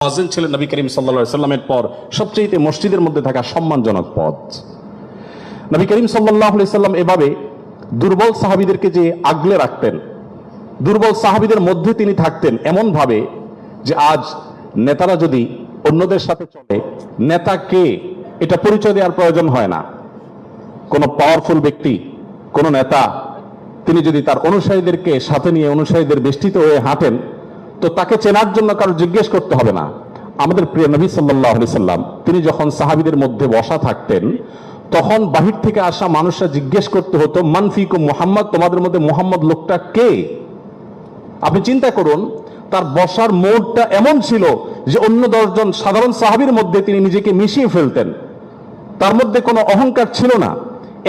মুয়াজ্জিন ছিলেন নবী করিম সাল্লাল্লাহু আলাইহি সাল্লামের পর সবচেয়ে মসজিদের মধ্যে থাকা সম্মানজনক পদ। নবী করিম সাল্লাল্লাহু আলাইহি সাল্লাম এভাবে দুর্বল সাহাবীদেরকে যে আগলে রাখতেন, দুর্বল সাহাবীদের মধ্যে তিনি থাকতেন এমন ভাবে যে আজ নেতারা যদি অন্যদের সাথে চলে, নেতা কে এটা পরিচয় দেওয়ার প্রয়োজন হয় না। কোন পাওয়ারফুল ব্যক্তি, কোন নেতা তিনি যদি তার অনুসারীদেরকে সাথে নিয়ে অনুসারীদের বেষ্টিত হয়ে হাঁটেন, তো তাকে চেনার জন্য কারো জিজ্ঞেস করতে হবে না। আমাদের প্রিয় নবী সাল্লাল্লাহু আলাইহি সাল্লাম তিনি যখন সাহাবীদের মধ্যে বসা থাকতেন, তখন বাহির থেকে আসা মানুষরা জিজ্ঞেস করতে হতো, মান ফিকুম মুহাম্মদ, তোমাদের মধ্যে মুহাম্মদ লোকটা কে? আপনি চিন্তা করুন, তার বসার মোড়টা এমন ছিল যে অন্য 10 জন সাধারণ সাহাবীর মধ্যে তিনি নিজেকে মিশিয়ে ফেলতেন। তার মধ্যে কোনো অহংকার ছিল না,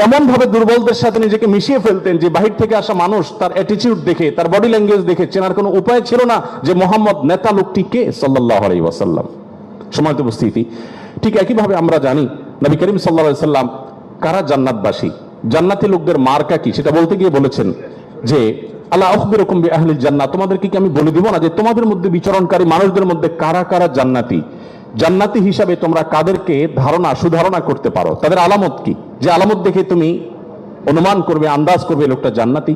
এমন ভাবে দুর্বলদের সাথে নিজেকে মিশিয়ে ফেলতেন যে বাহির থেকে আসা মানুষ তার অ্যাটিটিউড দেখে, তার বডি ল্যাঙ্গুয়েজ দেখে চেনার কোনো উপায় ছিল না যে মোহাম্মদ নেতা লোকটি কে সাল্লাল্লাহু আলাইহি ওয়াসাল্লাম। সম্মানিত উপস্থিতি, ঠিক একইভাবে আমরা জানি নবী করিম সাল্লাল্লাহু আলাইহি ওয়াসাল্লাম কারা জান্নাতবাসী, জান্নাতি লোকদের মার্কা কি সেটা বলতে গিয়ে বলেছেন যে আলা আখবিরুকুম বিআহলিল জান্নাহ, তোমাদেরকে কি আমি বলে দিব না যে তোমাদের মধ্যে বিচরণকারী মানুষদের মধ্যে কারা কারা জান্নাতি। জান্নাতি হিসাবে তোমরা কাদেরকে সুধারণা করতে পারো, তাদের আলামত কি, যে আলামত দেখে তুমি অনুমান করবে, আন্দাজ করবে লোকটা জান্নাতি।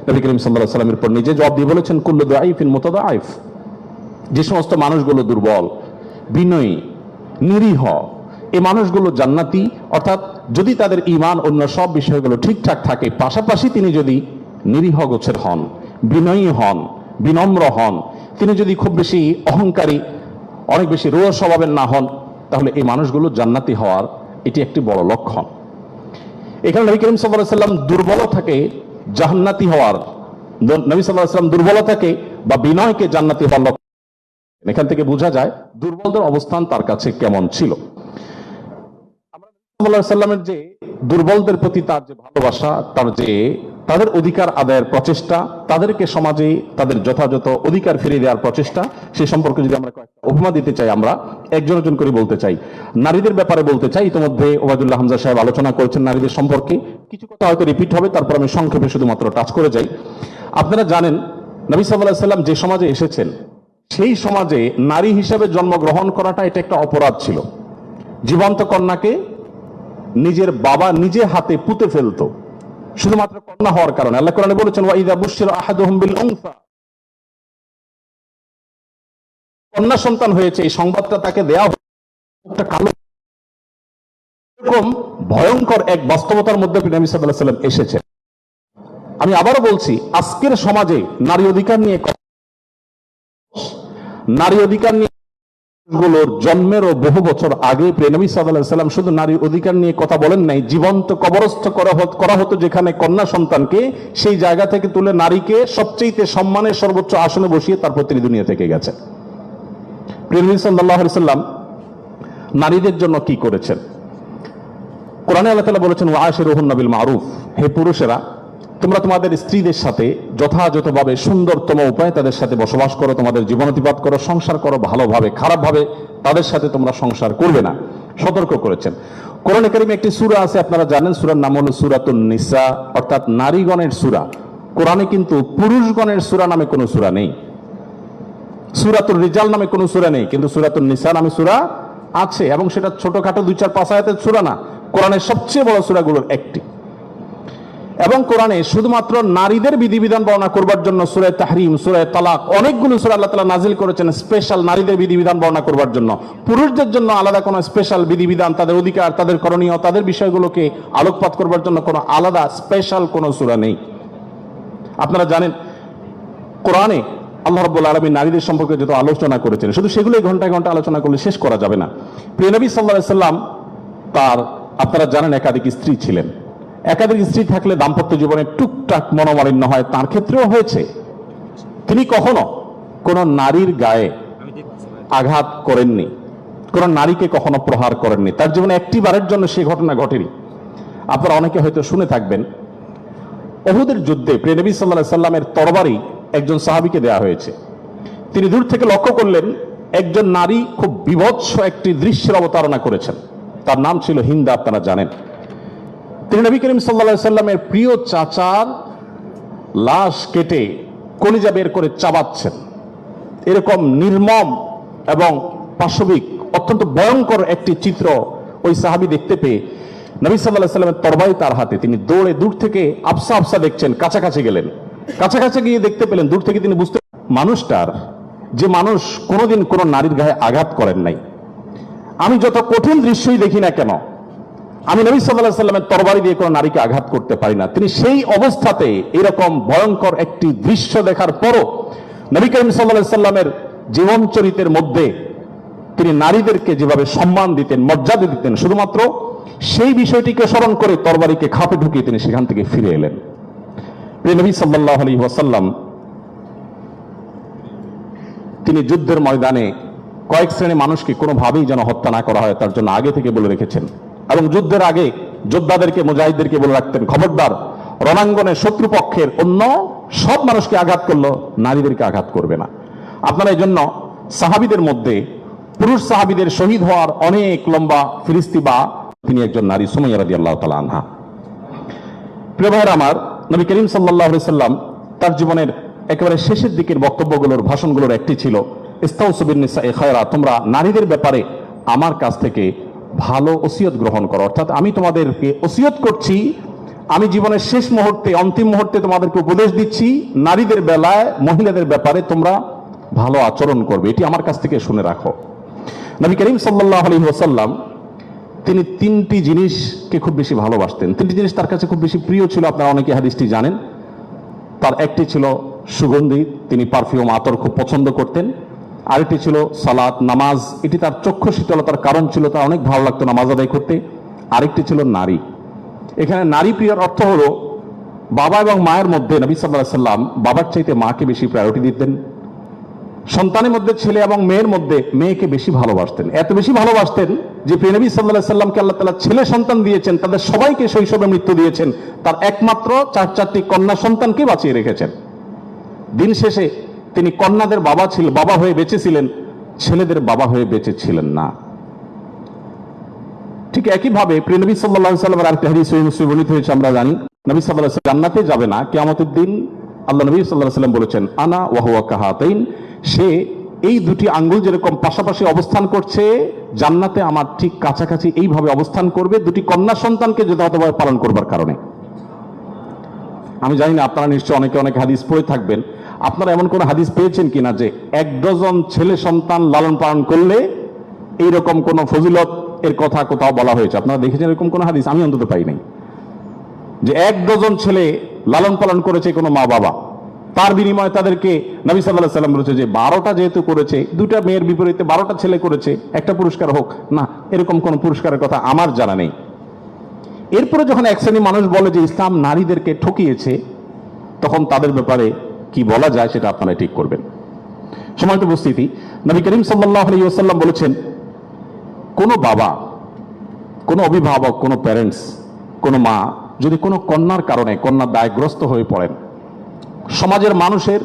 নবী করিম সাল্লাল্লাহু আলাইহি ওয়াসাল্লামের পর নিজে জবাব দিয়ে বলেছেন, কুল্লু দাঈফিন মুতাদাঈফ, যে সমস্ত মানুষগুলো দুর্বল, বিনয়ী, নিরীহ, এই মানুষগুলো জান্নাতি। অর্থাৎ যদি তাদের ঈমান অন্য সব বিষয়গুলো ঠিকঠাক থাকে, পাশাপাশি তিনি যদি নিরীহ গোছের হন, বিনয়ী হন, বিনম্র হন, তিনি যদি খুব বেশি অহংকারী, অনেক বেশি রূঢ় স্বভাবের না হন, তাহলে এই মানুষগুলো জান্নাতি হওয়ার এটি একটি বড় লক্ষণ। এখানে নবী করিম সাল্লাল্লাহু আলাইহি ওয়াসাল্লাম দুর্বলতাকে জান্নাতি হওয়ার, নবী সাল্লাল্লাহু আলাইহি ওয়াসাল্লাম দুর্বলতাকে বা বিনয়কে জান্নাতি হওয়ার লক্ষণ, এখান থেকে বোঝা যায় দুর্বলদের অবস্থান তার কাছে কেমন ছিল। সাল্লাল্লাহু আলাইহি ওয়াসাল্লামের যে দুর্বলদের প্রতি তার যে ভালোবাসা, তার যে তাদের অধিকার আদায়ের প্রচেষ্টা, তাদেরকে সমাজে তাদের যথাযথ অধিকার ফিরিয়ে দেওয়ার প্রচেষ্টা, সে সম্পর্কে যদি আমরা কয়েকটা উপমা দিতে চাই, আমরা একজন একজন করে বলতে চাই। নারীদের ব্যাপারে বলতে চাই, ইতিমধ্যে ওবায়দুল্লাহ হামজা সাহেব আলোচনা করেছেন নারীদের সম্পর্কে, কিছু কথা হয়তো রিপিট হবে, তারপর আমি সংক্ষেপে শুধুমাত্র টাচ করে যাই। আপনারা জানেন নবী সাল্লাল্লাহু আলাইহি ওয়াসাল্লাম যে সমাজে এসেছেন, সেই সমাজে নারী হিসেবে জন্মগ্রহণ করাটা এটা একটা অপরাধ ছিল। জীবন্ত কন্যাকে নিজের বাবা নিজে হাতে পুঁতে ফেলতো শুধুমাত্র কন্যা হওয়ার কারণে। আল্লাহ কোরআনে বলেছেন, ওয়া ইযা বুশিরা আহাদুহুম বিল উনসা, কন্যা সন্তান হয়েছে এই সংবাদটা তাকে দেয়া একটা কালো, এরকম ভয়ঙ্কর এক বাস্তবতার মধ্যে নবী সাল্লাল্লাহু আলাইহি ওয়াসাল্লাম এসেছেন। আমি আবারও বলছি, আজকের সমাজে নারী অধিকার নিয়ে গুলোর জন্মেরও বহু বছর আগে নবী সাল্লাল্লাহু আলাইহি ওয়াসাল্লাম শুধু নারী অধিকার নিয়ে কথা বলেন নাই, জীবন্ত কবরস্থ করা হতো যেখানে কন্যা সন্তানকে, সেই জায়গা থেকে তুলে নারীকে সবচেয়ে সম্মানের সর্বোচ্চ আসনে বসিয়ে তারপর তিনি দুনিয়া থেকে গেছেন। নবী সাল্লাল্লাহু আলাইহি ওয়াসাল্লাম নারীদের জন্য কি করেছেন? কোরআনে আল্লাহ তাআলা বলেছেন, ওয়া আশিরুহুন্না বিল মারুফ, হে পুরুষেরা তোমরা তোমাদের স্ত্রীদের সাথে যথাযথভাবে সুন্দরতম উপায়ে তাদের সাথে বসবাস করো, তোমাদের জীবন অতিবাহিত করো, সংসার করো ভালোভাবে, খারাপভাবে তাদের সাথে তোমরা সংসার করবে না, সতর্ক করেছেন। কোরআনে কারিমে একটি সূরা আছে, আপনারা জানেন, সূরার নাম হলো সূরাতুন নিসা, অর্থাৎ নারীগণের সূরা। কোরআনে কিন্তু পুরুষগণের সূরা নামে কোনো সূরা নেই, সূরাতুর রিজাল নামে কোনো সূরা নেই, কিন্তু সূরাতুন নিসা নামে সূরা আছে, এবং সেটা ছোটখাটো 2-4-5 আয়াতের সূরা না, কোরআনের সবচেয়ে বড় সূরাগুলোর একটি। এবং কোরআনে শুধুমাত্র নারীদের বিধিবিধান বর্ণনা করবার জন্য সূরা তাহরিম, সূরা তালাক, অনেকগুলো সূরা আল্লাহ তাআলা নাজিল করেছেন স্পেশাল নারীদের বিধিবিধান বর্ণনা করবার জন্য। পুরুষদের জন্য আলাদা কোনো স্পেশাল বিধিবিধান, তাদের অধিকার, তাদের করণীয়, তাদের বিষয়গুলোকে আলোকপাত করবার জন্য কোনো আলাদা স্পেশাল কোনো সূরা নেই। আপনারা জানেন কোরআনে আল্লাহ রাব্বুল আলামিন নারীদের সম্পর্কে যত আলোচনা করেছেন, শুধু সেগুলোই ঘন্টায় ঘন্টা আলোচনা করলে শেষ করা যাবে না। প্রিয় নবী সাল্লাল্লাহু আলাইহি ওয়াসাল্লাম তার, আপনারা জানেন, একাধিক স্ত্রী ছিলেন। একাধিক স্ত্রী থাকলে দাম্পত্য জীবনে টুকটাক মনোমালিন্য হয়, তার ক্ষেত্রেও হয়েছে। তিনি কখনো কোন নারীর গায়ে আঘাত করেননি, কোন নারীকে কখনো প্রহার করেননি, তার জীবনে একটি বারের জন্য সে ঘটনা ঘটেনি। আপনারা অনেকে হয়তো শুনে থাকবেন, উহুদের যুদ্ধে প্রিয় নবী সাল্লাল্লাহু আলাইহি ওয়াসাল্লামের তরবারি একজন সাহাবীকে দেয়া হয়েছে। তিনি দূর থেকে লক্ষ্য করলেন একজন নারী খুব বিভৎস একটি দৃশ্যের অবতারণা করেছেন, তার নাম ছিল হিন্দা, আপনারা জানেন। তিনি নবী করিম সাল্লাল্লাহু আলাইহি ওয়াসাল্লামের প্রিয় চাচার লাশ কেটে কলিজা বের করে চাবাচ্ছেন। এরকম নির্মম এবং পাশবিক অত্যন্ত ভয়ঙ্কর একটি চিত্র ওই সাহাবী দেখতে পেয়ে নবী সাল্লাল্লাহু আলাইহি ওয়াসাল্লামের তরবারি তার হাতে, তিনি দৌড়ে দূর থেকে আফসা আফসা দেখছেন, কাছাকাছি গেলেন, কাছাকাছি গিয়ে দেখতে পেলেন, দূর থেকে তিনি বুঝতে মানুষটার, যে মানুষ কোনোদিন কোনো নারীর গায়ে আঘাত করেন নাই, আমি যত কঠিন দৃশ্যই দেখি না কেন, আমি নবী সাল্লাল্লাহু আলাইহি ওয়াসাল্লামের তরবারি দিয়ে কোনো নারীকে আঘাত করতে পারি না। তিনি সেই অবস্থাতে এরকম ভয়ঙ্কর একটি দৃশ্য দেখার পরও নবী করিম সাল্লাল্লাহু আলাইহি ওয়াসাল্লামের জীবন চরিত্রের মধ্যে তিনি নারীদেরকে যেভাবে সম্মান দিতেন, মর্যাদা দিতেন, শুধুমাত্র সেই বিষয়টিকে স্মরণ করে তরবারিকে খাপে ঢুকিয়ে তিনি সেখান থেকে ফিরে এলেন। প্রিয় নবী সাল্লাল্লাহু আলাইহি ওয়াসাল্লাম তিনি যুদ্ধের ময়দানে কয়েক শ্রেণী মানুষকে কোনোভাবেই যেন হত্যা না করা হয় তার জন্য আগে থেকে বলে রেখেছেন, এবং যুদ্ধের আগে যোদ্ধাদেরকে, মুজাহিদদেরকে বলে রাখতেন, খবরদার রণাঙ্গনে শত্রুপক্ষের অন্য সব মানুষকে আঘাত করলো, নারীদেরকে আঘাত করবে না। আপনারা এই জন্য সাহাবীদের মধ্যে পুরুষ সাহাবীদের শহীদ হওয়ার অনেক লম্বা ফিরিস্তি বা তিনি একজন নারী, সুমাইয়া রাদিয়াল্লাহু তাআলা আনহা। প্রিয় ভাইয়েরা আমার, নবী করিম সাল্লাল্লাহু আলাইহি সাল্লাম তার জীবনের একেবারে শেষের দিকের বক্তব্যগুলোর, ভাষণগুলোর একটি ছিল ইস্তাউসু বিন-নিসাই খায়রা, তোমরা নারীদের ব্যাপারে আমার কাছ থেকে ভালো ওসিয়ত গ্রহণ করো, অর্থাৎ আমি তোমাদেরকে ওসিয়ত করছি, আমি জীবনের শেষ মুহূর্তে, অন্তিম মুহূর্তে তোমাদেরকে উপদেশ দিচ্ছি, নারীদের বেলায়, মহিলাদের ব্যাপারে তোমরা ভালো আচরণ করবে, এটি আমার কাছ থেকে শুনে রাখো। নবী করিম সাল্লাল্লাহু আলাইহি ওয়াসাল্লাম তিনি তিনটি জিনিসকে খুব বেশি ভালোবাসতেন, তিনটি জিনিস তার কাছে খুব বেশি প্রিয় ছিল। আপনারা অনেকে হাদিসটি জানেন। তার একটি ছিল সুগন্ধি, তিনি পারফিউম, আতর খুব পছন্দ করতেন। আরেকটি ছিল সালাত, নামাজ, এটি তার চক্ষু শীতলতার কারণ ছিল, তার অনেক ভালো লাগতো নামাজ আদায় করতে। আরেকটি ছিল নারী। এখানে নারী প্রিয়র অর্থ হলো বাবা এবং মায়ের মধ্যে নবী সাল্লাল্লাহু আলাইহি ওয়াসাল্লাম বাবার চাইতে মাকে বেশি প্রায়োরিটি দিতেন। সন্তানের মধ্যে ছেলে এবং মেয়ের মধ্যে মেয়েকে বেশি ভালোবাসতেন, এত বেশি ভালোবাসতেন যে প্রিয় নবী সাল্লাল্লাহু আলাইহি ওয়াসাল্লামকে আল্লাহ তাআলা ছেলে সন্তান দিয়েছেন, তাদের সবাইকে শৈশবে মৃত্যু দিয়েছেন, তার একমাত্র চারটি কন্যা সন্তানকে বাঁচিয়ে রেখেছেন। দিন শেষে তিনি কন্যাদের বাবা হয়ে বেঁচেছিলেন, ছেলেদের বাবা হয়ে বেঁচে ছিলেন না। ঠিক একইভাবে প্রিয় নবী সাল্লাল্লাহু আলাইহি ওয়াসাল্লামের আরেকটি হাদিস সহিহ মুসলিমে বর্ণিত হয়েছে, আমরা জানি নবী সাল্লাল্লাহু আলাইহি ওয়াসাল্লাম জান্নাতে যাবে না, কিয়ামতের দিন আল্লাহ নবী সাল্লাল্লাহু আলাইহি ওয়াসাল্লাম বলেছেন, আনা ওয়া হুয়া কাহাতাইন, সে এই দুটি আঙ্গুল যেরকম পাশাপাশি অবস্থান করছে জান্নাতে আমার ঠিক কাছাকাছি এইভাবে অবস্থান করবে, দুটি কন্যা সন্তানকে যথাযথভাবে পালন করবার কারণে। আমি জানি না আপনারা নিশ্চয় অনেকে অনেক হাদিস পড়ে থাকবেন, আপনারা এমন কোন হাদিস পেয়েছেন কিনা যে 1 ডজন ছেলে সন্তান লালন পালন করলে এইরকম কোন ফজিলত এর কথা কোথাও বলা হয়েছে? আপনারা দেখেছেন এরকম কোন হাদিস? আমি অন্তত পাই নাই যে 1 ডজন ছেলে লালন পালন করেছে কোনো মা বাবা, তার বিনিময়ে তাদেরকে নবী সাল্লাল্লাহু আলাইহি ওয়াসাল্লাম বলেছে যে 12টা যেহেতু করেছে, দুটা মেয়ের বিপরীতে 12টা ছেলে করেছে, একটা পুরস্কার হোক না, এরকম কোন পুরস্কারের কথা আমার জানা নেই। এরপরে যখন এক শ্রেণী মানুষ বলে যে ইসলাম নারীদেরকে ঠকিয়েছে, তখন তাদের ব্যাপারে কি বলা যায় সেটা আপনারা ঠিক করবেন। সম্মানিত উপস্থিতি, নবী করিম সাল্লাল্লাহু আলাইহি ওয়াসাল্লাম বলেছেন, কোন বাবা, কোন অভিভাবক, কোন প্যারেন্টস, কোন মা যদি কোনো কন্যার কারণে কন্যা দায়গ্রস্ত হয়ে পড়েন, সমাজের মানুষের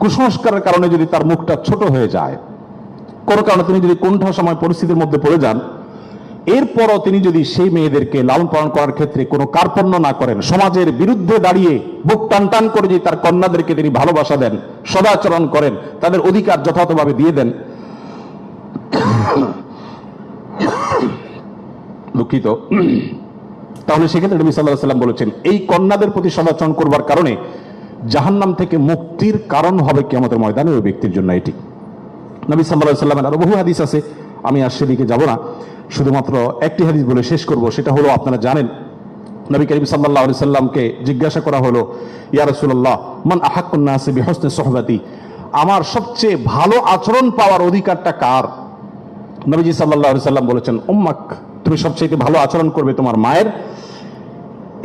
কুসংস্কারের কারণে যদি তার মুখটা ছোট হয়ে যায়, কোনো কারণে তিনি যদি কোনটা সময় পরিস্থিতির মধ্যে পড়ে যান, এরপরও তিনি যদি সেই মেয়েদেরকে লালন পালন করার ক্ষেত্রে কোনো কার্পণ্য না করেন, সমাজের বিরুদ্ধে দাঁড়িয়ে বুক টান টান করে যদি তার কন্যাদেরকে তিনি ভালোবাসা দেন, সদাচরণ করেন, তাদের অধিকার যথাযথভাবে দিয়ে দেন, দুঃখিত, তাহলে সেক্ষেত্রে নবী সাল্লাল্লাহু আলাইহি ওয়াসাল্লাম বলেছেন এই কন্যাদের প্রতি সদাচরণ করবার কারণে জাহান্নাম থেকে মুক্তির কারণ হবে কিয়ামতের ময়দানে ওই ব্যক্তির জন্য। এটি নবী সাল্লাল্লাহু আলাইহি ওয়াসাল্লামের আরো বহু হাদিস আছে, আমি আর সেদিকে যাব না, শুধুমাত্র একটি হাদিস বলে শেষ করব। সেটা হলো, আপনারা জানেন নবী করিম সাল্লাল্লাহু আলাইহি ওয়াসাল্লামকে জিজ্ঞাসা করা হলো, ইয়া রাসূলুল্লাহ মান আহাক্কুন নাসি বিহুসনি সুহবাতি, আমার সবচেয়ে ভালো আচরণ পাওয়ার অধিকারটা কার? নবীজি সাল্লাল্লাহু আলাইহি ওয়াসাল্লাম বলেছেন, উম্মাক, তুমি সবচেয়ে ভালো আচরণ করবে তোমার মায়ের।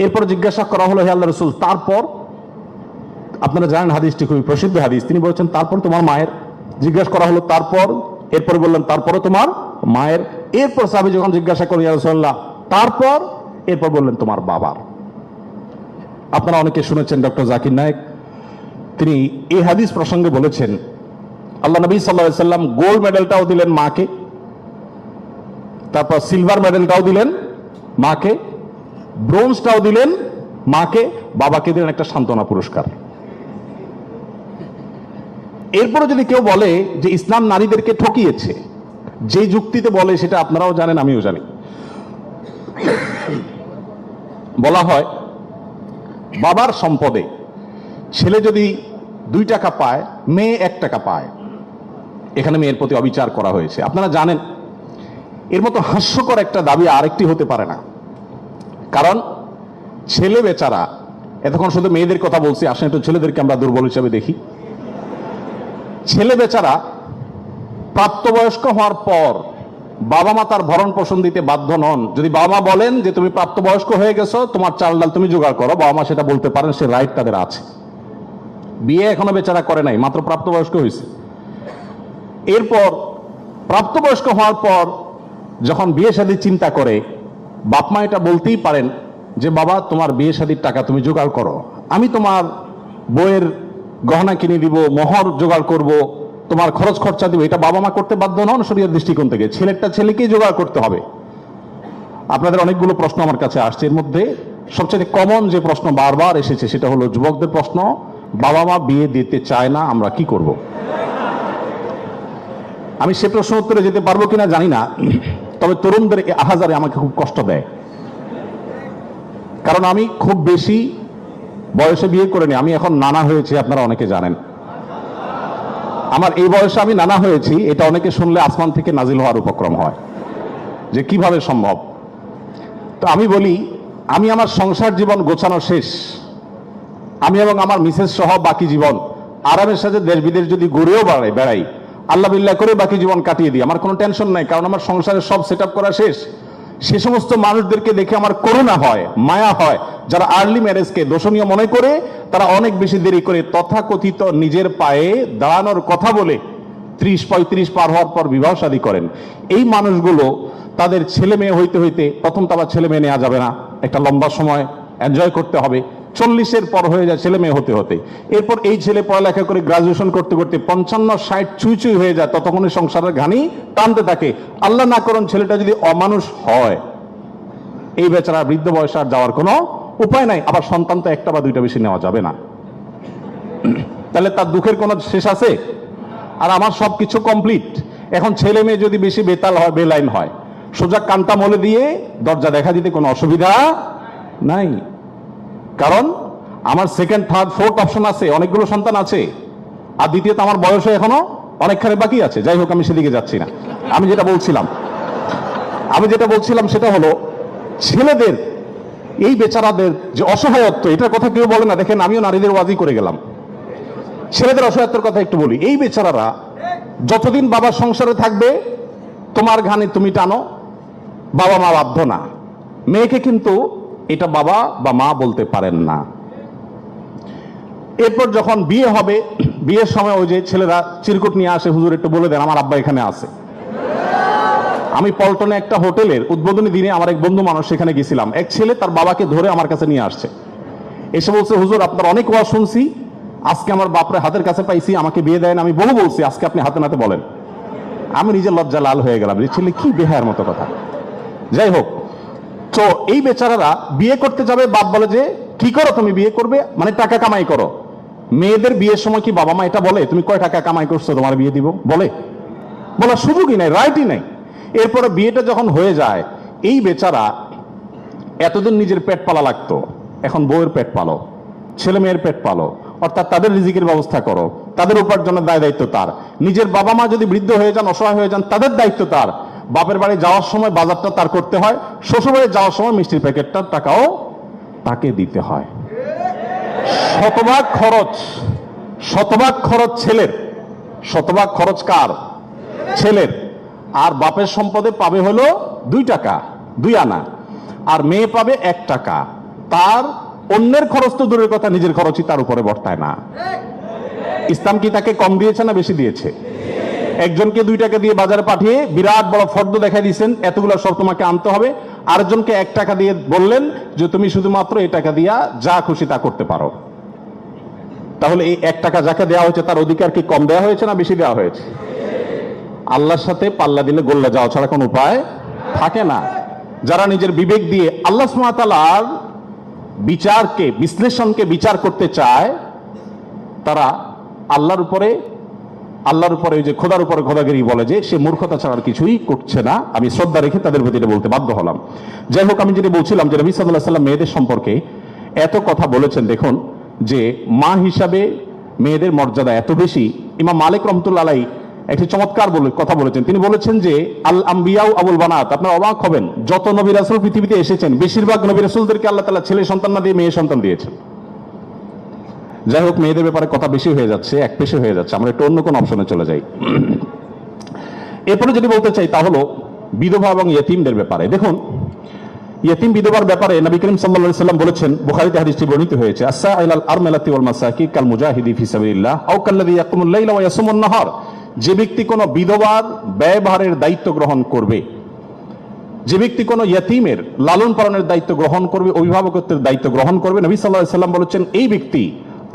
এরপর জিজ্ঞাসা করা হলো, হে আল্লাহর রাসূল তারপর? আপনারা জানেন হাদিসটি খুবই প্রসিদ্ধ হাদিস, তিনি বলেছেন তারপর তোমার মায়ের। জিজ্ঞাসা করা হলো তারপর, এরপর বললেন তারপরে তোমার মায়ের। এরপর সাহাবী যখন জিজ্ঞাসা করেন ইয়া রাসূলুল্লাহ তারপর, এরপর বললেন তোমার বাবার। আপনারা অনেকে শুনেছেন ডক্টর জাকির নায়েক, তিনি এই হাদিস প্রসঙ্গে বলেছেন, আল্লাহ নবী সাল্লাল্লাহু আলাইহি ওয়াসাল্লাম গোল্ড মেডেলটাও দিলেন মাকে, তারপর সিলভার মেডেলটাও দিলেন মাকে, ব্রোঞ্জটাও দিলেন মাকে, বাবাকে দিলেন একটা সান্ত্বনা পুরস্কার। এরপরে যদি কেউ বলে যে ইসলাম নারীদেরকে ঠকিয়েছে, যে যুক্তিতে বলে সেটা আপনারাও জানেন, আমিও জানি। বলা হয় বাবার সম্পদে ছেলে যদি 2 টাকা পায়, মেয়ে 1 টাকা পায়। এখানে মেয়ের প্রতি অবিচার করা হয়েছে। আপনারা জানেন এর মতো হাস্যকর একটা দাবি আরেকটি হতে পারে না। কারণ ছেলে বেচারা, এতক্ষণ শুধু মেয়েদের কথা বলছি, আসেন একটু ছেলেদেরকে আমরা দুর্বল হিসেবে দেখি। ছেলে বেচারা প্রাপ্তবয়স্ক হওয়ার পর বাবা মা তার ভরণ পোষণ দিতে বাধ্য নন। যদি বাবা মা বলেন যে তুমি প্রাপ্তবয়স্ক হয়ে গেছো, তোমার চাল ডাল তুমি জোগাড় করো, বাবা মা সেটা বলতে পারেন, সে রাইট তাদের আছে। বিয়ে এখনো বেচারা করে নাই, মাত্র প্রাপ্তবয়স্ক হয়েছে। এরপর প্রাপ্তবয়স্ক হওয়ার পর যখন বিয়ে শাদীর চিন্তা করে, বাপ মা এটা বলতেই পারেন যে বাবা তোমার বিয়ে শাদীর টাকা তুমি জোগাড় করো, আমি তোমার বইয়ের গহনা কিনে দিব, মোহর জোগাড় করব, তোমার খরচ খরচা দিব। এটা বাবা মা করতে বাধ্য নন শরীয়তের দৃষ্টিকোণ থেকে, ছেলেটা ছেলেকেই জোগাড় করতে হবে। আপনাদের অনেকগুলো প্রশ্ন আমার কাছে আসছে, এর মধ্যে সবচেয়ে কমন যে প্রশ্ন বারবার এসেছে সেটা হলো যুবকদের প্রশ্ন, বাবা মা বিয়ে দিতে চায় না, আমরা কি করব? আমি সে প্রশ্ন উত্তরে যেতে পারবো কিনা জানি না, তবে তরুণদের আহাজারে আমাকে খুব কষ্ট দেয়। কারণ আমি খুব বেশি বয়সে বিয়ে করিনি, আমি এখন নানা হয়েছি, আপনারা অনেকে জানেন। আমার এই বয়সে আমি নানা হয়েছি, এটা অনেকে শুনলে আসমান থেকে নাজিল হওয়ার উপক্রম হয় যে কিভাবে সম্ভব। তো আমি বলি, আমি আমার সংসার জীবন গোছানো শেষ, আমি এবং আমার মিসেস সহ বাকি জীবন আরামের সাথে দেশ বিদেশ যদি ঘুরেও বেড়াই, আল্লাহ বিল্লাহ করে বাকি জীবন কাটিয়ে দিই, আমার কোনো টেনশন নাই, কারণ আমার সংসারের সব সেট আপ করা শেষ। সে সমস্ত মানুষদেরকে দেখে আমার করুণা হয়, মায়া হয়, যারা আর্লি ম্যারেজকে দোষণীয় মনে করে, তারা অনেক বেশি দেরি করে তথাকথিত নিজের পায়ে দাঁড়ানোর কথা বলে 30-35 পার হওয়ার পর বিবাহ শাদী করেন। এই মানুষগুলো তাদের ছেলে মেয়ে হইতে হইতে, প্রথম তো আবার ছেলে মেয়ে নেওয়া যাবে না, একটা লম্বা সময় এনজয় করতে হবে, 40-এর পর হয়ে যায় ছেলে মেয়ে হতে হতে। এরপর এই ছেলে পড়ালেখা করে গ্রাজুয়েশন করতে করতে 55-60 ছুঁই ছুঁই হয়ে যায়, ততক্ষণে সংসারের ঘানি টানতে থাকে। আল্লাহ না করুন ছেলেটা যদি অমানুষ হয়, এই বেচারা বৃদ্ধ বয়সে আর যাওয়ার কোনো উপায় নাই। আবার সন্তান তো 1টা বা 2টা বেশি নেওয়া যাবে না, তাহলে তার দুঃখের কোনো শেষ আছে? আর আমার সবকিছু কমপ্লিট। এখন ছেলে মেয়ে যদি বেশি বেতাল হয়, বেলাইন হয়, সোজা কান্তা মলে দিয়ে দরজা দেখা দিতে কোনো অসুবিধা নাই। কারণ আমার 2nd, 3rd, 4th অপশন আছে, অনেকগুলো সন্তান আছে। আর দ্বিতীয়ত আমার বয়সে এখনো অনেকখানি বাকি আছে। যাই হোক, আমি সেদিকে যাচ্ছি না। আমি যেটা বলছিলাম সেটা হলো, ছেলেদের এই বেচারাদের যে অসহায়ত্ব, এটার কথা কেউ বলে না। দেখেন, আমিও নারীদের ওয়াজি করে গেলাম, ছেলেদের অসহায়ত্বের কথা একটু বলি। এই বেচারারা যতদিন বাবার সংসারে থাকবে, তোমার ঘানি তুমি টানো, বাবা মা বাধ্য না। মেয়েকে কিন্তু এটা বাবা বা মা বলতে পারেন না। এরপর যখন বিয়ে হবে, বিয়ের সময় ওই যে ছেলেরা চিরকুট নিয়ে আসে, হুজুর একটু বলে দেন আমার আব্বা এখানে আছে। আমি পল্টনে একটা হোটেলের উদ্বোধনী দিনে আমার এক বন্ধু মানুষ সেখানে গেছিলাম, এক ছেলে তার বাবাকে ধরে আমার কাছে নিয়ে আসছে, এসে বলছে, হুজুর আপনার অনেক ওয়াজ শুনছি, আজকে আমার বাপরে হাতের কাছে পাইছি, আমাকে বিয়ে দেন। আমি বলছি আজকে আপনি হাতে নাতে বলেন। আমি নিজের লজ্জা লাল হয়ে গেলাম, যে ছেলে কি বেহায়ার মতো কথা। যাই হোক, তো এই বেচারারা বিয়ে করতে যাবে, বাপ বলে যে কি করো তুমি, বিয়ে করবে মানে টাকা কামাই করো। মেয়েদের বিয়ের সময় কি বাবা মা এটা বলে তুমি কয় টাকা কামাই করছো তোমার বিয়ে দিব? বলার সুযোগই নাই, রাইটই নাই। এরপরে বিয়েটা যখন হয়ে যায়, এই বেচারা এতদিন নিজের পেট পালা লাগতো, এখন বউয়ের পেট পালো, ছেলে মেয়ের পেট পালো, অর্থাৎ তাদের রিজিকের ব্যবস্থা করো, তাদের উপার্জনের দায়িত্ব তার। নিজের বাবা মা যদি বৃদ্ধ হয়ে যান, অসহায় হয়ে যান, তাদের দায়িত্ব তার। বাপের বাড়ি যাওয়ার সময় বাজারটা তার করতে হয়, শ্বশুর বাড়ি যাওয়ার সময় মিষ্টির প্যাকেটটার টাকাও তাকে দিতে হয়। শতভাগ খরচ ছেলের, শতভাগ খরচ কার? ছেলের। আর বাপের সম্পদে পাবে হলো 2 টাকা, 2 আনা, আর মেয়ে পাবে 1 টাকা। তার অন্যের খরচ তো দূরের কথা, নিজের খরচই তার উপরে বর্তায় না। ইসলাম কি তাকে কম দিয়েছে না বেশি দিয়েছে? একজনকে 2 টাকা দিয়ে বাজারে পাঠিয়ে বিরাট বড় ফর্দ দেখাই দিয়েছেন, এতগুলো সব তোমাকে আনতে হবে। আরেকজনকে 1 টাকা দিয়ে বললেন যে তুমি শুধুমাত্র এই টাকা দিয়া যা খুশি তা করতে পারো। তাহলে এই 1 টাকা যাকে দেওয়া হয়েছে তার অধিকার কি কম দেওয়া হয়েছে না বেশি দেওয়া হয়েছে? আল্লাহর সাথে পাল্লা দিলে গোল্লা যাওয়া ছাড়া কোনো উপায় থাকে না। যারা নিজের বিবেক দিয়ে আল্লাহ সুবহানাহু ওয়া তাআলার বিশ্লেষণকে বিচার করতে চায়, তারা আল্লাহর উপরে আল্লাহর উপরে ওই যে খোদার উপরে খোদাগিরি বলে যে সে মূর্খতা ছাড়া আর কিছুই করছে না। আমি শ্রদ্ধা রেখে তাদের প্রতি এটা বলতে বাধ্য হলাম। যাই হোক, আমি যেটা বলছিলাম যে নবী সাল্লাল্লাহু আলাইহি ওয়াসাল্লাম মেয়েদের সম্পর্কে এত কথা বলেছেন, দেখুন যে মা হিসাবে মেয়েদের মর্যাদা এত বেশি। ইমাম মালিক রহমতুল্লাহ আলাইহি একটি চমৎকার কথা বলেছেন। তিনি বলেছেন যে আল আম্বিয়াউ আবুল বানাত, আপনারা অবাক হবেন, যত নবী রাসূল পৃথিবীতে এসেছেন বেশিরভাগ নবী রাসূলদেরকে আল্লাহ তাআলা ছেলে সন্তান না দিয়ে মেয়ে সন্তান দিয়েছেন। যাই হোক, মেয়েদের ব্যাপারে কথা বেশি হয়ে যাচ্ছে, এক পেশে হয়ে যাচ্ছে, আমরা একটু অন্য কোন অপশনে চলে যাই। এরপরে যদি বলতে চাই তা হলো বিধবা এবং ইয়েতিমদের ব্যাপারে। দেখুন, ইয়েতিম বিধবার ব্যাপারে নবী করিম সাল্লাল্লাহু আলাইহি ওয়াসাল্লাম বলেছেন, বুখারীতে হাদিসটি বর্ণিত হয়েছে, আসসাইলাল আরমালাতি ওয়াল মাসাকি কাল মুজাহিদি ফি সাবিলিল্লাহ আও কাল্লাযী ইয়াকুমুল লাইলা ওয়া ইয়াসুমুন নাহার। যে ব্যক্তি কোনো বিধবার ব্যয়ভারের দায়িত্ব গ্রহণ করবে, যে ব্যক্তি কোনো ইয়েতিমের লালন পালনের দায়িত্ব গ্রহণ করবে, অভিভাবকত্বের দায়িত্ব গ্রহণ করবে, নবী সাল্লাল্লাহু আলাইহি ওয়াসাল্লাম বলেছেন এই ব্যক্তি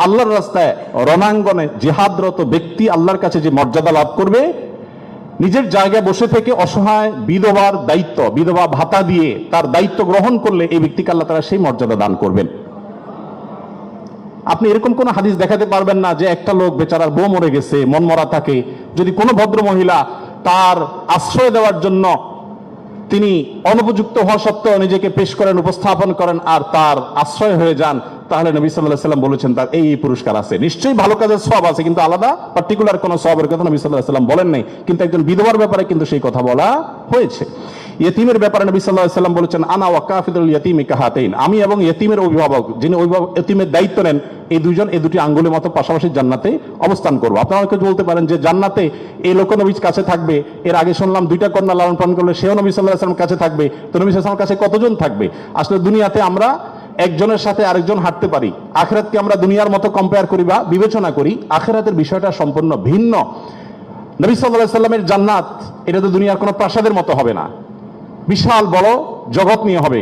আল্লাহর রাস্তায় রণাঙ্গনে জিহাদরত ব্যক্তি আল্লাহর কাছে যে মর্যাদা লাভ করবে, নিজের জায়গায় বসে থেকে অসহায় বিধবার দায়িত্ব, বিধবা ভাতা দিয়ে তার দায়িত্ব গ্রহণ করলে এই ব্যক্তিকে আল্লাহ তাআলা সেই মর্যাদা দান করবেন। আপনি এরকম কোন হাদিস দেখাতে পারবেন না যে একটা লোক বেচারার বউ মরে গেছে, মন মরা থাকে, যদি কোনো ভদ্র মহিলা তার আশ্রয় দেওয়ার জন্য তিনি অনুপযুক্ত হওয়া সত্ত্বেও নিজেকে পেশ করেন, উপস্থাপন করেন আর তার আশ্রয় হয়ে যান, তাহলে নবী সাল্লাল্লাহু আলাইহি ওয়াসাল্লাম বলেছেন তার এই পুরস্কার আছে। নিশ্চয়ই ভালো কাজের সওয়াব আছে, কিন্তু আলাদা পার্টিকুলার কোনো সওয়াবের কথা নবী সাল্লাল্লাহু আলাইহি ওয়াসাল্লাম বলেন নাই। কিন্তু একজন বিধবার ব্যাপারে কিন্তু সেই কথা বলা হয়েছে। ইয়েতিমের ব্যাপারে নবী সাল্লাল্লাহু আলাইহি ওয়াসাল্লাম বলেছেন, আনা ওয়া কাফিদুল ইয়াতীমি কাহাতাইন, আমি এবং ইয়েতিমের অভিভাবক, যিনি ইয়েতিমের দায়িত্ব নেন, এই দুইজন এই দুটি আঙ্গুলের মতো পাশাপাশি জান্নাতে অবস্থান করবো। আপনারা অনেকে বলতে পারেন যে জান্নাতে এই লোক নবীর কাছে থাকবে, এর আগে শুনলাম দুইটা কন্যা লালন পালন করলে সেও নবী সাল্লাল্লাহু আলাইহি ওয়াসাল্লাম কাছে থাকবে, তো নবী সাল্লাল্লাহু আলাইহি ওয়াসাল্লাম কাছে কতজন থাকবে? আসলে দুনিয়াতে আমরা একজনের সাথে আরেকজন হাঁটতে পারি, আখিরাতকে আমরা দুনিয়ার মতো কম্পেয়ার করি বা বিবেচনা করি, আখিরাতের বিষয়টা সম্পূর্ণ ভিন্ন। নবী সাল্লাল্লাহু আলাইহি ওয়াসাল্লামের জান্নাত এটা তো দুনিয়ার কোনো প্রাসাদের মতো হবে না, বিশাল বড় জগৎ নিয়ে হবে।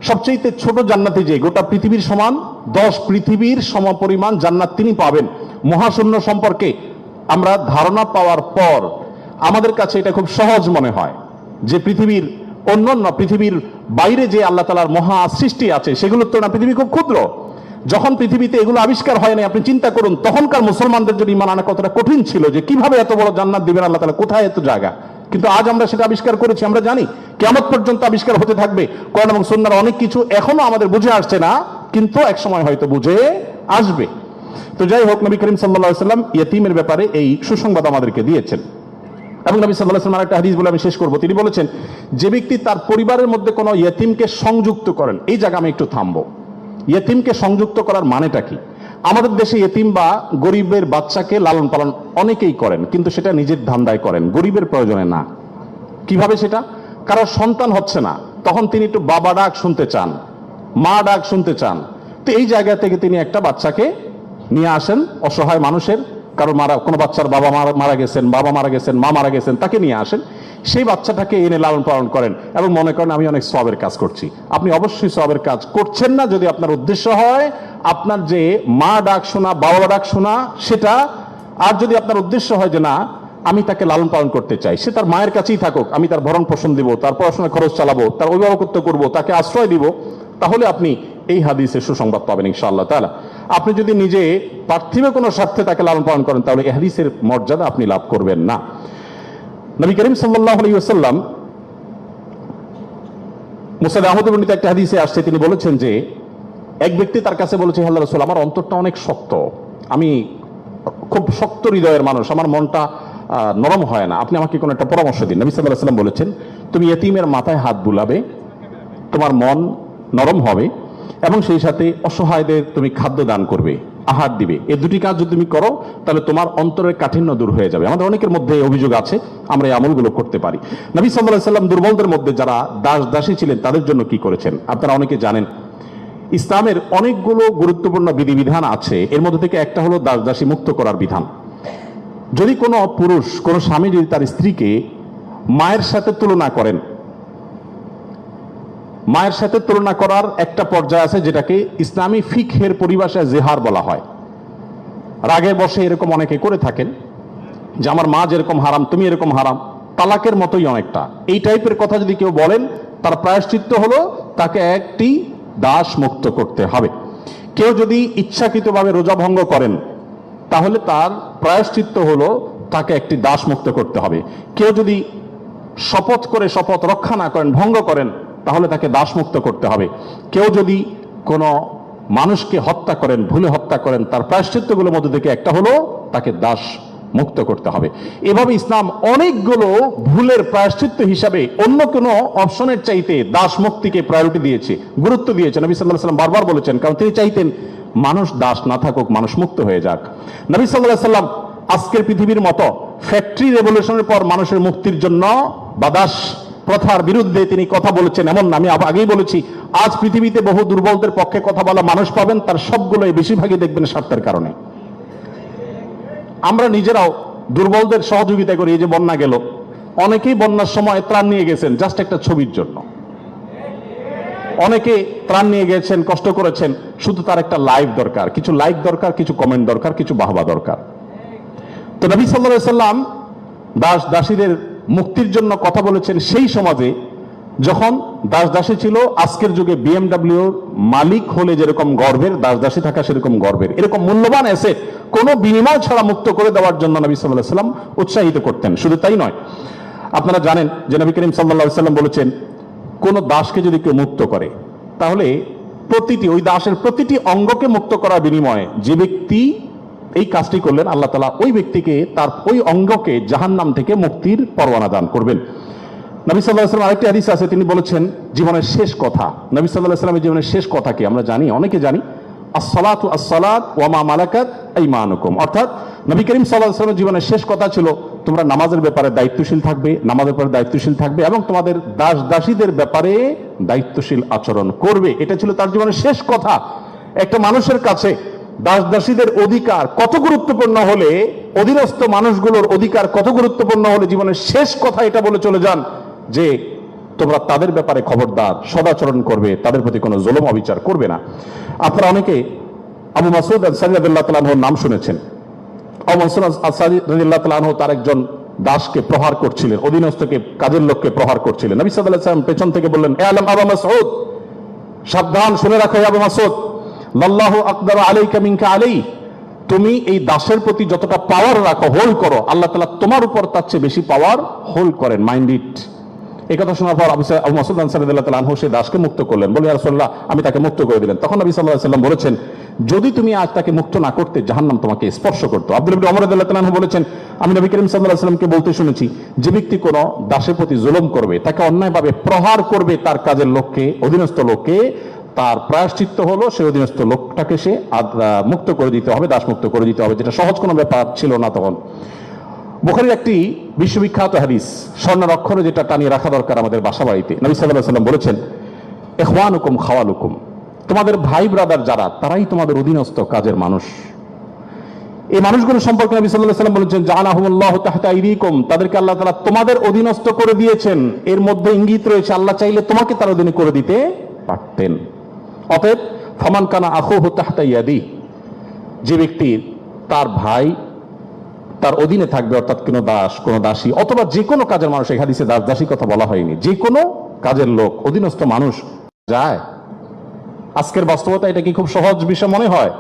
সবচেয়ে ছোট জান্নাতে যে গোটা পৃথিবীর সমান 10 পৃথিবীর সমপরিমাণ জান্নাত তিনি পাবেন। মহাশূন্য সম্পর্কে আমরা ধারণা পাওয়ার পর আমাদের কাছে এটা খুব সহজ মনে হয় যে পৃথিবীর অন্যান্য পৃথিবীর বাইরে যে আল্লাহ তাআলার মহা সৃষ্টি আছে সেগুলোর তুলনায় পৃথিবী খুব ক্ষুদ্র। যখন পৃথিবীতে এগুলো আবিষ্কার হয় না, আপনি চিন্তা করুন তখনকার মুসলমানদের জন্য ঈমান আনা কতটা কঠিন ছিল, যে কিভাবে এত বড় জান্নাত দিবেন আল্লাহ তাআলা, কোথায় এত জায়গা। কিন্তু আজ আমরা সেটা আবিষ্কার করেছি, আমরা জানি কিয়ামত পর্যন্ত আবিষ্কার হতে থাকবে। কোরআন এবং সুন্নাহর অনেক কিছু এখনো আমাদের বুঝে আসছে না, কিন্তু এক সময় হয়তো বুঝে আসবে। তো যাই হোক, নবী করিম সাল্লাল্লাহু আলাইহি ওয়াসাল্লাম ইয়েতিমের ব্যাপারে এই সুসংবাদ আমাদেরকে দিয়েছেন। এবং নবী সাল্লাল্লাহু আলাইহি ওয়াসাল্লাম আরেকটা হাদিস বলে আমি শেষ করব, তিনি বলেছেন যে ব্যক্তি তার পরিবারের মধ্যে কোনো ইয়েতিমকে সংযুক্ত করেন, এই জায়গা আমি একটু থামবো। ইয়েতিমকে সংযুক্ত করার মানেটা কি? আমাদের দেশে ইয়েতিম বা গরিবের বাচ্চাকে লালন পালন অনেকেই করেন, কিন্তু সেটা নিজের ধান্দায় করেন, গরিবের প্রয়োজনে না। কিভাবে সেটা? কারো সন্তান হচ্ছে না, তখন তিনি একটু বাবা ডাক শুনতে চান, মা ডাক শুনতে চান, তো এই জায়গা থেকে তিনি একটা বাচ্চাকে নিয়ে আসেন, অসহায় মানুষের কারো কোনো বাচ্চার বাবা মারা গেছেন, বাবা মারা গেছেন, মা মারা গেছেন, তাকে নিয়ে আসেন, সেই বাচ্চাটাকে এনে লালন পালন করেন এবং মনে করেন আমি অনেক সওয়াবের কাজ করছি। আপনি অবশ্যই সওয়াবের কাজ করছেন না যদি আপনার উদ্দেশ্য হয় আপনার যে মা ডাক শোনা, বাবা ডাক শোনা সেটা, আর যদি আপনার উদ্দেশ্য হয় যে না আমি তাকে লালন পালন করতে চাই, সে তার মায়ের কাছেই থাকুক, আমি তার ভরণ পোষণ দিব, তার পড়াশোনার খরচ চালাবো, তার অভিভাবকত্ব করব, তাকে আশ্রয় দিব, তাহলে আপনি এই হাদিসের সুসংবাদ পাবেন ইনশাআল্লাহ তাআলা। আপনি যদি নিজে পার্থিব কোনো স্বার্থে তাকে লালন পালন করেন তাহলে এই হাদিসের মর্যাদা আপনি লাভ করবেন না। নবী করিম সাল্লাল্লাহু আলাইহি ওয়াসাল্লাম মুসনাদ আহমদ বর্ণিত একটা হাদিসে আসছে, তিনি বলেছেন যে এক ব্যক্তি তার কাছে বলেছে, হে আল্লাহর রাসূল, আমার অন্তরটা অনেক শক্ত, আমি খুব শক্ত হৃদয়ের মানুষ, আমার মনটা নরম হয় না, আপনি আমাকে কোনো একটা পরামর্শ দিন। নবী সাল্লাল্লাহু আলাইহি ওয়াসাল্লাম বলেছেন, তুমি ইয়েতিমের মাথায় হাত বুলাবে, তোমার মন নরম হবে এবং সেই সাথে অসহায়দের তুমি খাদ্য দান করবে, আহার দিবে। এই দুটি কাজ যদি তুমি করো তাহলে তোমার অন্তরের কাঠিন্য দূর হয়ে যাবে। আমাদের অনেকের মধ্যে অভিযোগ আছে আমরা এই আমলগুলো করতে পারি। নবী সাল্লাল্লাহু আলাইহি ওয়াসাল্লাম দুর্বলদের মধ্যে যারা দাসী ছিলেন তাদের জন্য কি করেছেন আপনারা অনেকে জানেন। ইসলামের অনেকগুলো গুরুত্বপূর্ণ বিধিবিধান আছে, এর মধ্যে থেকে একটা হলো দাসী মুক্ত করার বিধান। যদি কোনো পুরুষ, কোনো স্বামী যদি তার স্ত্রীকে মায়ের সাথে তুলনা করেন, মায়ের সাথে তুলনা করার একটা পর্যায়ে আছে যেটাকে ইসলামী ফিকহের পরিভাষায় জেহার বলা হয়। রাগে বসে এরকম অনেকে করে থাকেন যে আমার মা যেরকম হারাম তুমি এরকম হারাম, তালাকের মতোই অনেকটা এই টাইপের কথা যদি কেউ বলেন তার প্রায়শ্চিত্ত হলো তাকে একটি দাস মুক্ত করতে হবে। কেউ যদি ইচ্ছাকৃতভাবে রোজা ভঙ্গ করেন তাহলে তার প্রায়শ্চিত্ত হলো তাকে একটি দাস মুক্ত করতে হবে। কেউ যদি শপথ করে শপথ রক্ষা না করেন, ভঙ্গ করেন, তাহলে তাকে দাস মুক্ত করতে হবে। কেউ যদি কোনো মানুষকে হত্যা করেন, ভুলে হত্যা করেন, তার প্রায়শ্চিত্তগুলোর মধ্যে থেকে একটা হলো তাকে দাস মুক্ত করতে হবে। এভাবে ইসলাম অনেকগুলো ভুলের প্রায়শ্চিত্ত হিসাবে অন্য কোনো অপশনের চাইতে দাস মুক্তিকে প্রায়োরিটি দিয়েছে, গুরুত্ব দিয়েছে। নবী সাল্লাল্লাহু আলাইহি ওয়াসাল্লাম বারবার বলেছেন, কারণ তিনি চাইতেন মানুষ দাস না থাকুক, মানুষ মুক্ত হয়ে যাক। নবী সাল্লাল্লাহু আলাইহি ওয়াসাল্লাম আজকের পৃথিবীর মতো ফ্যাক্টরি রেভলিউশনের পর মানুষের মুক্তির জন্য বা দাস প্রথার বিরুদ্ধে তিনি কথা বলেছেন এমন না। আমি আগেই বলেছি, আজ পৃথিবীতে বহু দুর্বলদের পক্ষে কথা বলা মানুষ পাবেন, তার সবগুলোই বেশিরভাগই দেখবেন স্বার্থের কারণে। আমরা নিজেরাও দুর্বলদের সহযোগিতা করি। এই যে বন্যা গেল, অনেকেই বন্যার সময় ত্রাণ নিয়ে গেছেন জাস্ট একটা ছবির জন্য। অনেকে ত্রাণ নিয়ে গেছেন, কষ্ট করেছেন, শুধু তার একটা লাইভ দরকার, কিছু লাইক দরকার, কিছু কমেন্ট দরকার, কিছু বাহবা দরকার। তো নবী সাল্লাল্লাহু আলাইহি ওয়াসাল্লাম দাস দাসীদের মুক্তির জন্য কথা বলেছেন সেই সমাজে যখন দাস দাসী ছিল আজকের যুগে বিএমডব্লিউর মালিক হলে যেরকম গর্বের, দাস দাসী থাকা সেরকম গর্বের। এরকম মূল্যবান অ্যাসেট কোনো বিনিময় ছাড়া মুক্ত করে দেওয়ার জন্য নবী সাল্লাল্লাহু আলাইহি ওয়াসাল্লাম উৎসাহিত করতেন। শুধু তাই নয়, আপনারা জানেন যে নবী করিম সাল্লাল্লাহু আলাইহি ওয়াসাল্লাম বলেছেন, কোন দাসকে যদি কেউ মুক্ত করে তাহলে ওই দাসের প্রতিটি অঙ্গকে মুক্ত করার বিনিময়ে যে ব্যক্তি এই কাজটি করলেন, আল্লাহ তাআলা ওই ব্যক্তিকে তার ওই অঙ্গকে জাহান্নাম থেকে মুক্তির পরোয়ানা দান করবেন। নবী সাল্লাল্লাহু আলাইহি ওয়াসাল্লাম আরেকটি হাদিস আছে, তিনি বলেছেন জীবনের শেষ কথা। নবী সাল্লাল্লাহু আলাইহি ওয়াসাল্লামের জীবনের শেষ কথা কি আমরা জানি, অনেকে জানি, আসসালাতু আসসালাত ওয়া মা মালাকাত আইমানুকুম। অর্থাৎ নবী করিম সাল্লাল্লাহু আলাইহি ওয়াসাল্লামের জীবনের শেষ কথা ছিল, তোমরা নামাজের ব্যাপারে দায়িত্বশীল থাকবে, নামাজের ব্যাপারে দায়িত্বশীল থাকবে এবং তোমাদের দাস দাসীদের ব্যাপারে দায়িত্বশীল আচরণ করবে। এটা ছিল তার জীবনের শেষ কথা। একটা মানুষের কাছে দাস দাসীদের অধিকার কত গুরুত্বপূর্ণ হলে, অধীনস্থ মানুষগুলোর অধিকার কত গুরুত্বপূর্ণ হলে জীবনের শেষ কথা এটা বলে চলে যান যে তোমরা তাদের ব্যাপারে খবরদার, সদাচরণ করবে, তাদের প্রতি কোনো জুলুম অবিচার করবে না। আপনারা অনেকে আবু মাসউদ আনসারী রাদিয়াল্লাহু তাআলা আনহুর নাম শুনেছেন। আবু মাসউদ আনসারী রাদিয়াল্লাহু তাআলা আনহু তার একজন দাসকে প্রহার করছিলেন, অধীনস্থকে, কাজের লোককে প্রহার করছিলেন। নবী সাল্লাল্লাহু আলাইহি ওয়াসাল্লাম পেছন থেকে বললেন, এ আলম আবু মাসউদ, সাবধান, শুনে রাখো আবু মাসউদ, লাল্লাহু আকবার আলাইকা মিনকা আলাই, তুমি এই দাসের প্রতি যতটা পাওয়ার রাখো, হোল্ড করো, আল্লাহ তাআলা তোমার উপর তার চেয়ে বেশি পাওয়ার হোল্ড করেন, মাইন্ড ইট। এই কথা শোনার পর আবু মাসউদ আনসারী রাদিয়াল্লাহু তাআলা আনহু সেই দাসকে মুক্ত করলেন। বলে, ইয়া রাসূলুল্লাহ, আমি তাকে মুক্ত করে দিলেন। তখন নবী সাল্লাল্লাহু আলাইহি ওয়াসাল্লাম বলেছেন, যদি তুমি আজ তাকে মুক্ত না করতে, জাহান্নাম তোমাকে স্পর্শ করতো। আব্দুল্লাহ ইবনে ওমর রাদিয়াল্লাহু তাআলা আনহু বলেছেন, আমি নবী করিম সাল্লাল্লাহু আলাইহি ওয়াসাল্লামকে বলতে শুনেছি, যে ব্যক্তি কোনো দাসের প্রতি জুলুম করবে, তাকে অন্যায়ভাবে প্রহার করবে, তার কাজের লোককে, অধীনস্থ লোককে, তার প্রায়শ্চিত্ত হলো সেই অধীনস্থ লোকটাকে সে মুক্ত করে দিতে হবে, দাস মুক্ত করে দিতে হবে, যেটা সহজ কোনো ব্যাপার ছিল না তখন। বুখারীর একটি বিশ্ববিখ্যাত হাদিস, স্বর্ণের অক্ষরে যেটা টানিয়ে রাখা দরকার আমাদের বাসা বাড়িতে। নবী সাল্লাল্লাহু আলাইহি ওয়াসাল্লাম বলেছেন, ইখওয়ানুকুম খাওয়ালুকুম, তোমাদের ভাই ব্রাদার যারা, তারাই তোমাদের অধীনস্থ কাজের মানুষ। এই মানুষগুলো সম্পর্কে নবী সাল্লাল্লাহু আলাইহি ওয়াসাল্লাম বলেছেন, জাআলাহুমুল্লাহু তাহতা আইদিকুম, তাদেরকে আল্লাহ তাআলা তোমাদের অধীনস্থ করে দিয়েছেন। এর মধ্যে ইঙ্গিত রয়েছে আল্লাহ চাইলে তোমাকে তার অধীনে করে দিতে পারতেন। অতএব ফামান কানা আখুহু তাহতা ইয়াদি, যে ব্যক্তির তার ভাই তার অধীনে থাকবে, অর্থাৎ কোনো দাস, কোনো দাসী অথবা যে কোনো কাজের মানুষ, এই হাদিসে দাস দাসী কথা বলা হয়নি, যে কোনো কাজের লোক, অধীনস্থ মানুষ যায়। আজকের বাস্তবতা এটা কি খুব সহজ বিষয় মনে হয়?